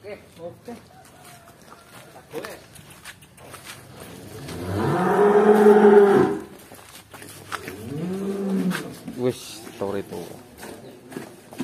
Oke. Boleh. Wis, sore itu.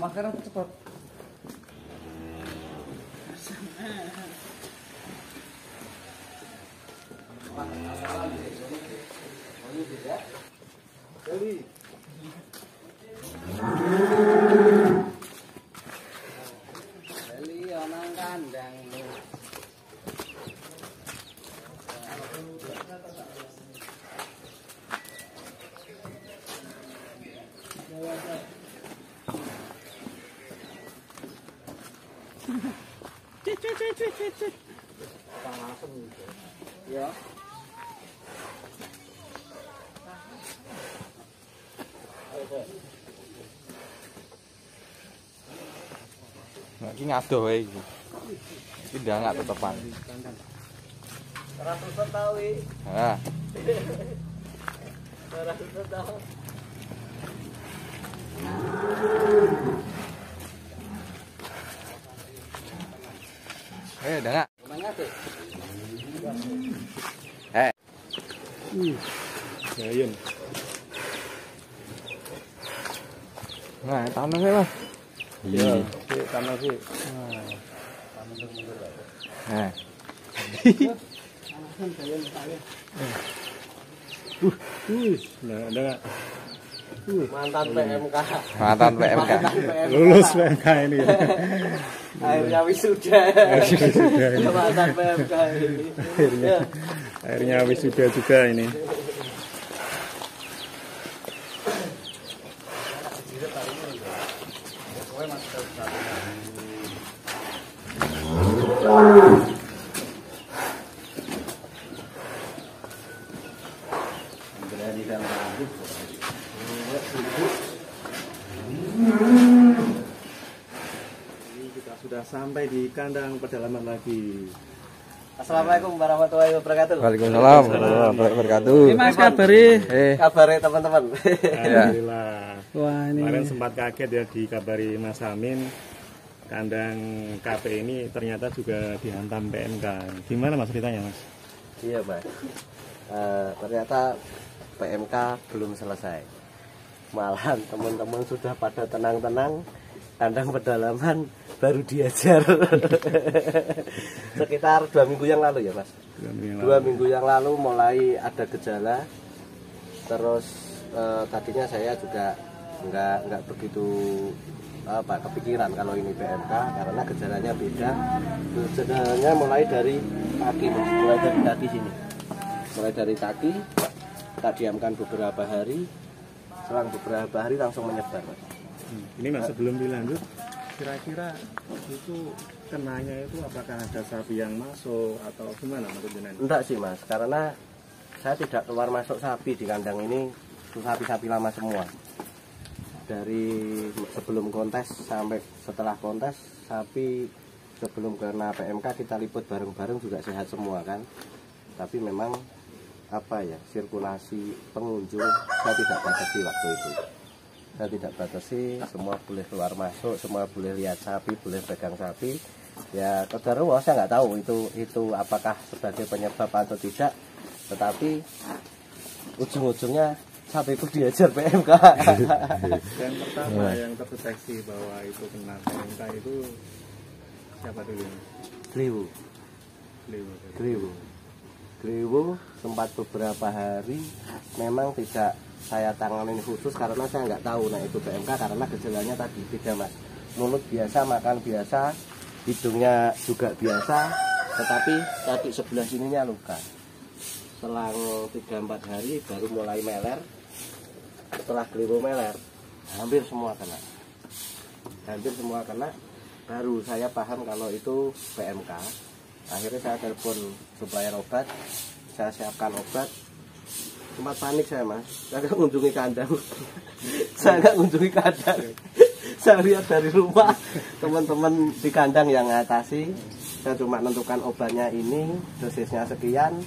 Makan cepat. Beli orang kandang. Ya. Nek iki ngadoh wae iki. Iki ndangak tetepan. 100 tahu iki. Ha. 100 tahu. Ndangak. Mana tuh? Gayen. Nah, tanah saya, Mas. Iya, sik tanah sik. Nah. Nah, ada enggak? Mantan PMK. Mantan PMK. Lulus PMK ini. Akhirnya wisuda. Mantan PMK ini. Akhirnya wisuda juga ini. Kita sudah sampai di kandang pedalaman lagi. Assalamualaikum warahmatullahi wabarakatuh. Waalaikumsalam warahmatullahi wabarakatuh. Mas kabari? Kabare teman-teman. Alhamdulillah. Wah, ini Kemarin sempat kaget ya dikabari Mas Amin, kandang KP ini ternyata juga dihantam PMK. Gimana Mas ceritanya Mas? iya, Mas. Ternyata PMK belum selesai. Malahan teman-teman sudah pada tenang-tenang, kandang pedalaman baru diajar. Sekitar 2 minggu yang lalu ya, Mas. 2 minggu yang lalu mulai ada gejala. Terus tadinya saya juga nggak begitu kepikiran kalau ini PMK karena gejalanya beda. Gejalanya mulai dari kaki, Mas. Mulai dari kaki sini. Mulai dari kaki, tak diamkan beberapa hari. Selang beberapa hari langsung menyebar, Mas. Ini Mas sebelum dilanjut, kira-kira itu kenanya itu apakah ada sapi yang masuk atau gimana maksudnya? Enggak sih, Mas, karena saya tidak keluar masuk sapi di kandang ini. Itu sapi-sapi lama semua. Dari sebelum kontes sampai setelah kontes, sapi sebelum kena PMK kita liput bareng-bareng juga sehat semua kan. Tapi memang sirkulasi pengunjung saya tidak batasi waktu itu. Saya tidak batasi, semua boleh keluar masuk, semua boleh lihat sapi, boleh pegang sapi. Ya, saudara saya nggak tahu itu apakah sebagai penyebab atau tidak. Tetapi ujung-ujungnya sapi itu diajar PMK. Yang pertama yang terdeteksi bahwa itu kena PMK itu siapa dulu? Gliwu sempat beberapa hari memang tidak saya tanganin khusus karena saya nggak tahu itu PMK karena gejalanya tadi beda, Mas. Mulut biasa, makan biasa, hidungnya juga biasa, tetapi tadi sebelah sininya luka. Selang 3-4 hari baru mulai meler. Setelah gliwu meler, hampir semua kena. Baru saya paham kalau itu PMK. Akhirnya saya telepon supplier obat, saya siapkan obat. Sempat panik saya, Mas. Saya nggak mengunjungi kandang. Saya lihat dari rumah teman-teman di kandang yang ngatasi. Saya cuma menentukan obatnya ini, dosisnya sekian.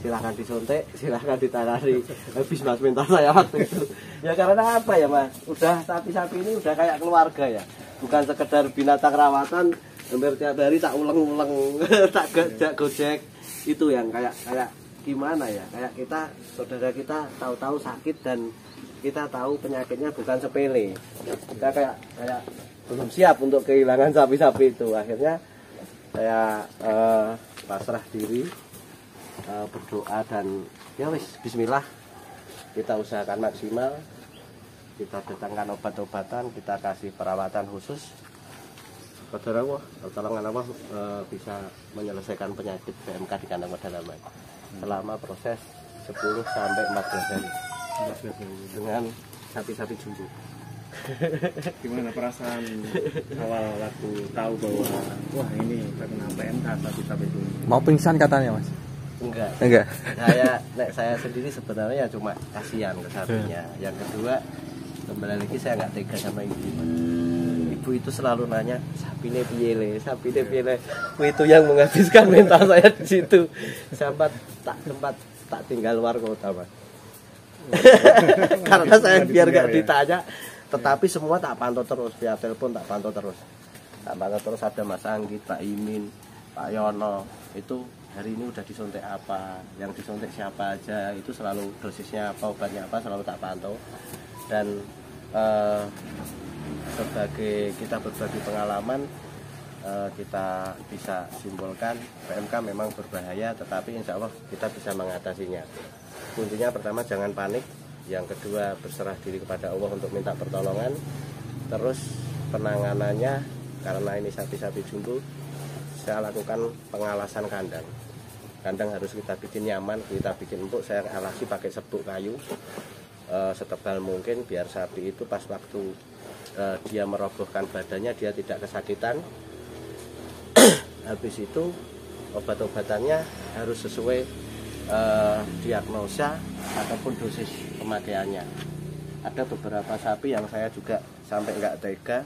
Silahkan disuntik, silahkan ditangani. Habis Mas minta saya waktu itu. Ya karena apa ya, Mas? Udah sapi-sapi ini udah kayak keluarga ya. Bukan sekedar binatang rawatan, hampir tiap hari tak ulang-ulang tak gojek itu yang kayak gimana ya, kayak kita saudara kita tahu-tahu sakit dan kita tahu penyakitnya bukan sepele, kita kayak belum siap untuk kehilangan sapi-sapi itu. Akhirnya saya pasrah diri, berdoa dan ya wis bismillah, kita usahakan maksimal, kita datangkan obat-obatan, kita kasih perawatan khusus. Kepada Allah, pertolongan Allah bisa menyelesaikan penyakit PMK di kandang pedalaman selama proses 10 sampai 14 hari dengan sapi-sapi jumbo. Gimana perasaan awal waktu tahu bahwa wah ini terkena PMK sapi-sapi jumbo? Mau pingsan katanya Mas? Enggak. Saya sendiri sebenarnya cuma kasihan ke sapinya. Yang kedua, kembali lagi saya nggak tega sama ibu. Ibu itu selalu nanya, sapine piye le. Itu yang menghabiskan mental saya di situ. Sampai tak tinggal luar kota, Mas. Karena saya biar nggak ditanya, tetapi semua tak pantau terus, via telepon tak pantau terus. Ada Mas Anggit, Pak Imin, Pak Yono, itu hari ini udah disuntik apa, yang disuntik siapa aja, itu selalu dosisnya apa, obatnya apa, selalu tak pantau. Dan sebagai kita berbagi pengalaman, kita bisa simpulkan PMK memang berbahaya, tetapi insya Allah kita bisa mengatasinya. Kuncinya pertama jangan panik, yang kedua berserah diri kepada Allah untuk minta pertolongan. Terus penanganannya, karena ini sapi-sapi jumbo, saya lakukan pengalasan kandang. Kandang harus kita bikin nyaman, kita bikin empuk. Saya alasi pakai serbuk kayu setebal mungkin biar sapi itu pas waktu dia merobohkan badannya dia tidak kesakitan. Habis itu obat-obatannya harus sesuai diagnosa ataupun dosis pemakaiannya. Ada beberapa sapi yang saya juga sampai nggak tega,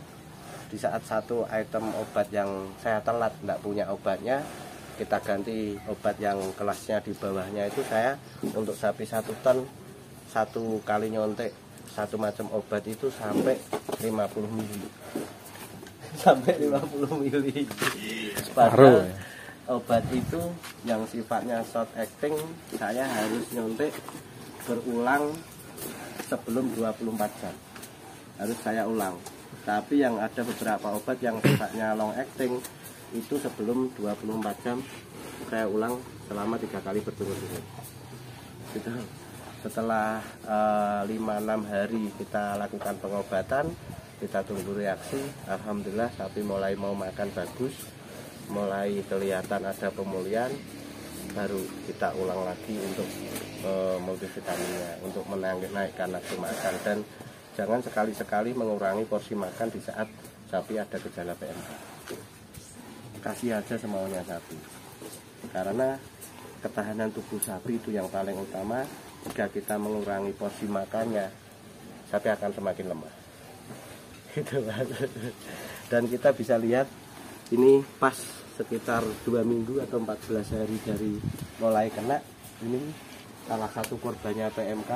di saat satu item obat yang saya telat nggak punya obatnya, kita ganti obat yang kelasnya di bawahnya. Itu saya untuk sapi 1 ton, 1 kali nyontek satu macam obat itu sampai 50 mili. Sampai 50 mili. Padahal obat itu yang sifatnya short acting, saya harus nyontek berulang sebelum 24 jam. Harus saya ulang. Tapi yang ada beberapa obat yang sifatnya long acting itu sebelum 24 jam saya ulang selama 3 kali berturut-turut. Setelah 5-6 hari kita lakukan pengobatan, kita tunggu reaksi. Alhamdulillah sapi mulai mau makan bagus, mulai kelihatan ada pemulihan. Baru kita ulang lagi untuk multivitaminnya, untuk menaikkan nafsu makan. Dan jangan sekali-sekali mengurangi porsi makan di saat sapi ada gejala PMK. Kasih aja semaunya sapi, karena ketahanan tubuh sapi itu yang paling utama. Jika kita mengurangi porsi makannya, sapi akan semakin lemah. Dan kita bisa lihat ini pas sekitar 2 minggu atau 14 hari dari mulai kena. Ini salah satu korbannya PMK.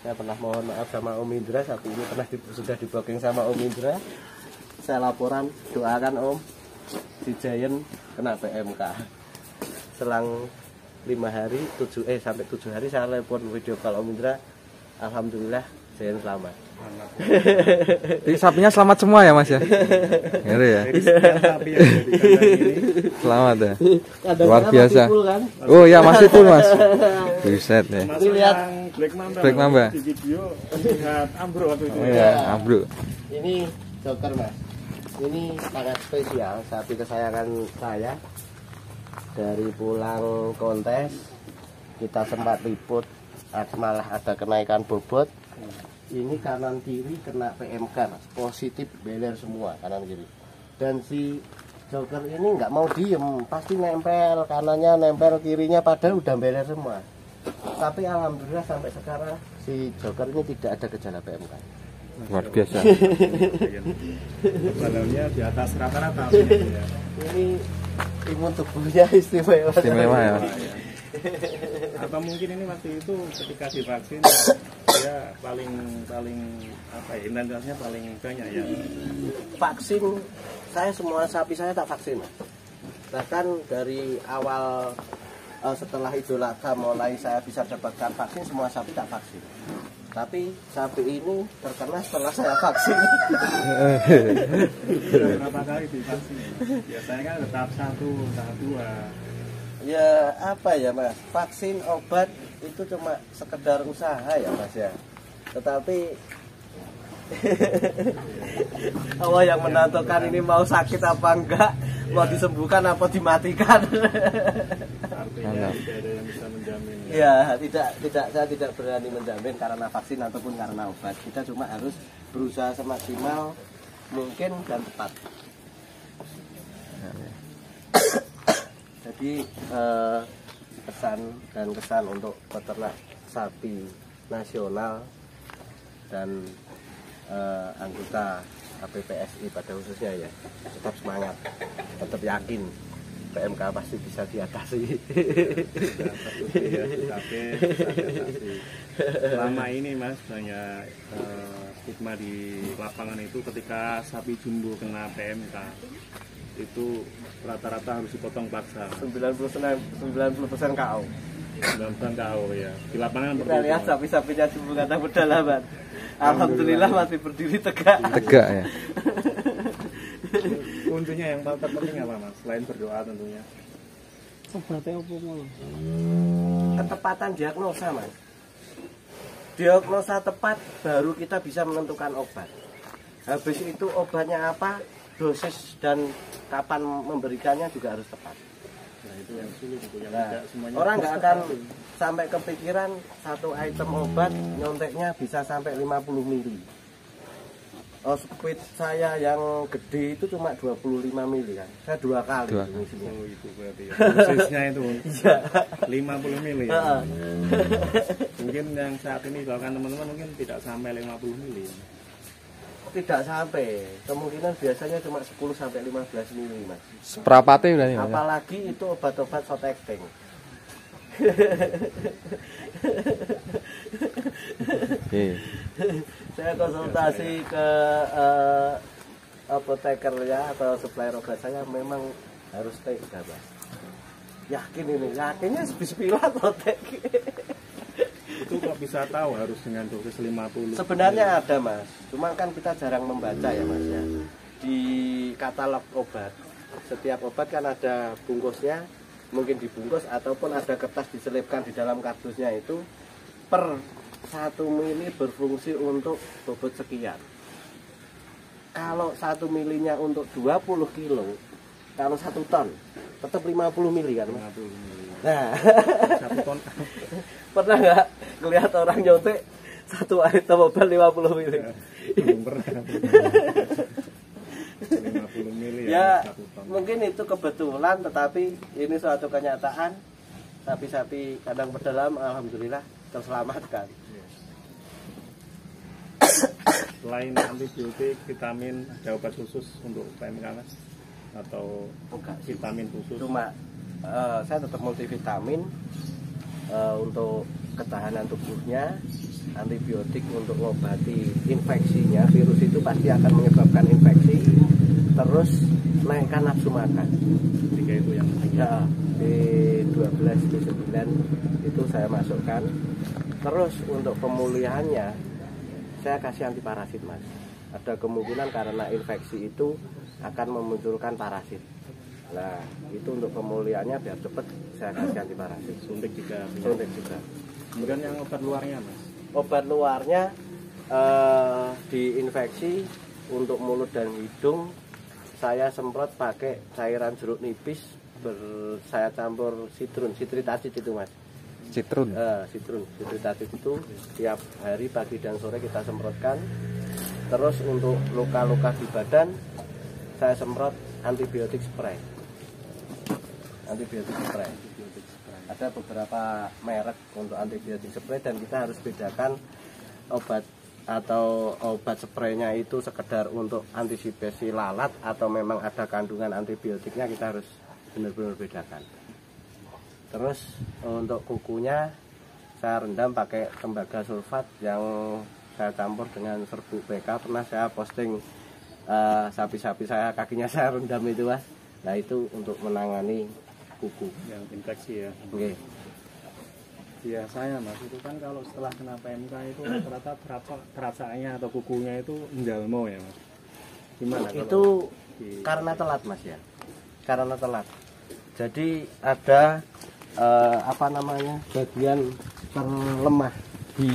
Saya pernah mohon maaf sama Om Indra, sapi ini sudah di booking sama Om Indra. Saya laporan, doakan Om, si Giant kena PMK. Selang 5 hari, sampai 7 hari saya telepon video call Om Indra. Alhamdulillah Giant selamat. Jadi sapinya selamat semua ya Mas ya? Ngeri ya? Sapi yang ada di kandang ini Selamat ya? Luar biasa. Kan? Oh ya masih full Mas. Buset ya. termasuk lihat. yang Black Mamba. di video lihat ambruk waktu itu. Oh ya, ambruk. Ini Joker Mas. Ini sangat spesial, sapi kesayangan saya. Dari pulang kontes kita sempat liput, malah ada kenaikan bobot. Ini kanan kiri kena PMK Mas. Positif beler semua kanan kiri. Dan si Joker ini nggak mau diem, pasti nempel kanannya, nempel kirinya, padahal udah beler semua. Tapi alhamdulillah sampai sekarang si Joker ini tidak ada gejala PMK. Luar biasa. Badannya di atas rata-rata. Ini imun tubuhnya istimewa. Istimewa ya. Atau mungkin ini waktu itu ketika divaksin dia paling apa ya, intensitasnya paling banyak ya. Vaksin, saya semua sapi saya tak vaksin, Mas. Bahkan dari awal setelah Idul Adha mulai saya bisa dapatkan vaksin, semua sapi tak vaksin. Tapi sapi ini terkena setelah saya vaksin. Berapa kali divaksin? Biasanya kan tahap 1, tahap 2. Ya apa ya Mas, vaksin obat itu cuma sekedar usaha ya Mas ya. Tetapi Allah yang menentukan ini mau sakit apa enggak, mau disembuhkan apa dimatikan. Artinya tidak ada yang bisa menjamin. Ya, saya tidak berani menjamin karena vaksin ataupun karena obat. Kita cuma harus berusaha semaksimal mungkin dan tepat. Jadi kesan untuk peternak sapi nasional dan anggota APPSI pada khususnya ya, tetap semangat, tetap yakin PMK pasti bisa diatasi. Selama ini Mas banyak stigma di lapangan itu ketika sapi jumbo kena PMK itu rata-rata harus dipotong paksa. 90% KO. 90% KO ya. Di lapangan kita lihat sapi-sapinya jumbo kata pedalaman. Alhamdulillah masih berdiri tegak. Tegak ya. Kuncinya yang paling terpenting apa Mas? Selain berdoa tentunya. Ketepatan diagnosa Mas. Diagnosa tepat baru kita bisa menentukan obat. Habis itu obatnya apa, dosis dan kapan memberikannya juga harus tepat. Nah itu yang sulit itu yang Nah, tidak semuanya. orang nggak akan sampai kepikiran satu item obat nyonteknya bisa sampai 50 mili. Oh, speed saya yang gede itu cuma 25 mili kan. Saya 2 kali misinya. Oh itu berarti ya. Dosisnya itu Iya. 50 mili ya. Mungkin yang saat ini dilakukan teman-teman mungkin tidak sampai 50 mili. Tidak sampai. Kemungkinan biasanya cuma 10 sampai 15 mili, Mas. Seperapatnya udah nih Mas. Apalagi itu obat-obat short acting. Oke. Saya konsultasi ke apoteker ya atau supplier obat saya memang harus tega, Mas. Yakin ini, yakinnya bismillah protek. Itu kok bisa tahu harus dengan dosis 50? Sebenarnya ada Mas, cuma kan kita jarang membaca ya Mas ya. Di katalog obat, setiap obat kan ada bungkusnya, mungkin dibungkus ataupun ada kertas diselipkan di dalam kardusnya itu per 1 mili berfungsi untuk bobot sekian. Kalau 1 milinya untuk 20 kilo, kalau 1 ton tetap 50 mili kan Mas? 50 mili. Nah, 1 ton. pernah nggak ngelihat orang nyontek satu item obat 50 mili? Belum pernah. 50 mili Ya, 1 ton. mungkin itu kebetulan, tetapi ini suatu kenyataan. Sapi-sapi kandang pedalam alhamdulillah terselamatkan. Selain antibiotik, vitamin, ada obat khusus untuk PMK Mas? Atau Enggak sih, vitamin khusus? cuma saya tetap multivitamin untuk ketahanan tubuhnya, antibiotik untuk mengobati infeksinya. Virus itu pasti akan menyebabkan infeksi, terus naikkan nafsu makan. 3 itu yang penting. Ya, B12, B9 itu saya masukkan. Terus untuk pemulihannya saya kasih antiparasit Mas. Ada kemungkinan karena infeksi itu akan memunculkan parasit. Nah, itu untuk pemulihannya biar cepat saya kasih antiparasit. Suntik juga. Suntik juga. Kemudian yang obat luarnya Mas? Obat luarnya diinfeksi untuk mulut dan hidung. Saya semprot pakai cairan jeruk nipis, saya campur sitrit acid itu Mas. Citrun. Sitrit acid itu tiap hari pagi dan sore kita semprotkan. Terus untuk luka-luka di badan saya semprot antibiotik spray. Antibiotik spray. Ada beberapa merek untuk antibiotik spray dan kita harus bedakan obat atau obat spraynya itu sekedar untuk antisipasi lalat atau memang ada kandungan antibiotiknya, kita harus benar-benar bedakan. Terus untuk kukunya saya rendam pakai tembaga sulfat yang saya campur dengan serbuk PK. Pernah saya posting sapi-sapi saya kakinya saya rendam itu Mas. Nah itu untuk menangani kuku yang infeksi ya. Oke. Biasanya Mas itu kan kalau setelah kena PMK itu rata-rata perasaannya atau kukunya itu menjalmo ya Mas. Gimana Itu karena telat Mas ya. Karena telat. Jadi ada bagian terlemah di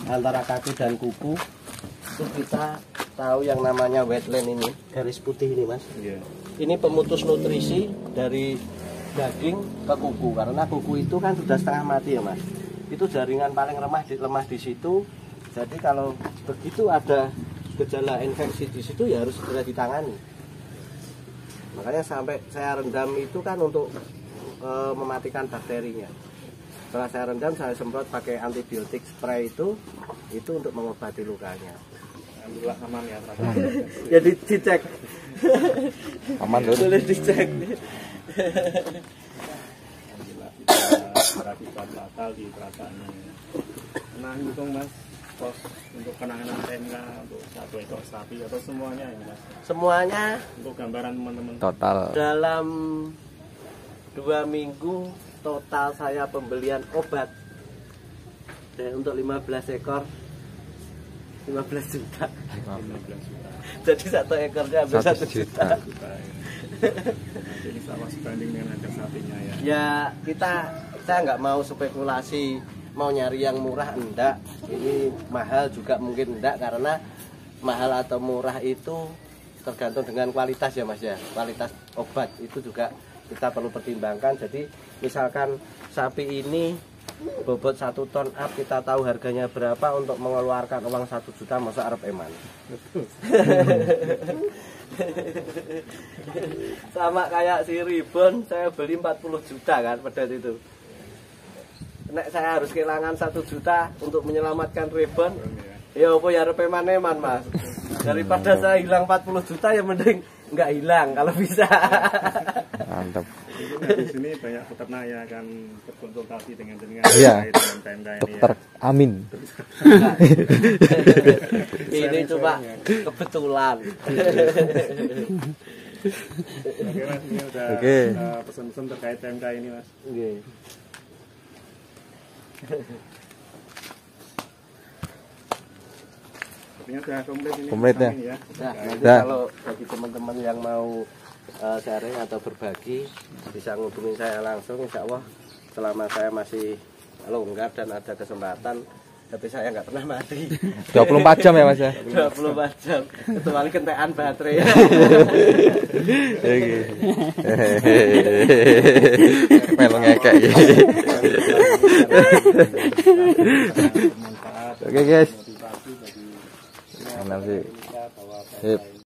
antara kaki dan kuku. Itu kita tahu yang namanya wetland ini, garis putih ini Mas. Iya. Ini pemutus nutrisi dari daging ke kuku, karena kuku itu kan sudah setengah mati ya Mas. Itu jaringan paling lemah di situ. Jadi kalau begitu ada gejala infeksi di situ ya harus segera ditangani. Makanya sampai saya rendam itu kan untuk mematikan bakterinya. Setelah saya rendam, saya semprot pakai antibiotik spray itu untuk mengobati lukanya. Alhamdulillah aman ya Jadi dicek. Aman tuh. Boleh dicek. Alhamdulillah berakibat fatal di perasaannya. Nah hitung Mas, pos untuk penanganan PMK untuk 1 ekor sapi atau semuanya ya Mas? Semuanya Untuk gambaran teman-teman. Total. dalam 2 minggu total saya pembelian obat dan untuk 15 ekor 15 juta. 15 juta. Jadi 1 ekornya hampir 1 juta. Juta, ya. Nah, jadi sama sebanding dengan harga sapinya ya. Ya saya nggak mau spekulasi mau nyari yang murah, enggak. Ini mahal juga mungkin enggak, karena mahal atau murah itu tergantung dengan kualitas ya Mas ya. Kualitas obat itu juga kita perlu pertimbangkan. Jadi misalkan sapi ini bobot 1 ton up, kita tahu harganya berapa, untuk mengeluarkan uang 1 juta masa arep eman. Sama kayak si Ribbon, saya beli 40 juta kan pada itu. Nek saya harus kehilangan 1 juta untuk menyelamatkan Ribbon, ya apa ya arep eman Mas. Daripada saya hilang 40 juta ya mending nggak hilang kalau bisa. Mantap. Di sini banyak peternak yang akan berkonsultasi dengan Iya. dengan PMK ini Dokter ya. Amin. Ini cuma kebetulan. Oke Mas, ini udah Oke. pesan-pesan terkait PMK ini Mas. Oke. Artinya sudah komplit ini. Komplit ya? Amin ya. Nah, nanti Dah. kalau bagi teman-teman yang mau sharing atau berbagi bisa ngubungin saya langsung, insya Allah selama saya masih longgar dan ada kesempatan, tapi saya nggak pernah mati. 24 jam ya Mas ya. 24 jam kecuali kentekan baterai. Oke. Melu ngekek iki. Oke guys. Motivasi bagi Nanti. kita bahwa Sip.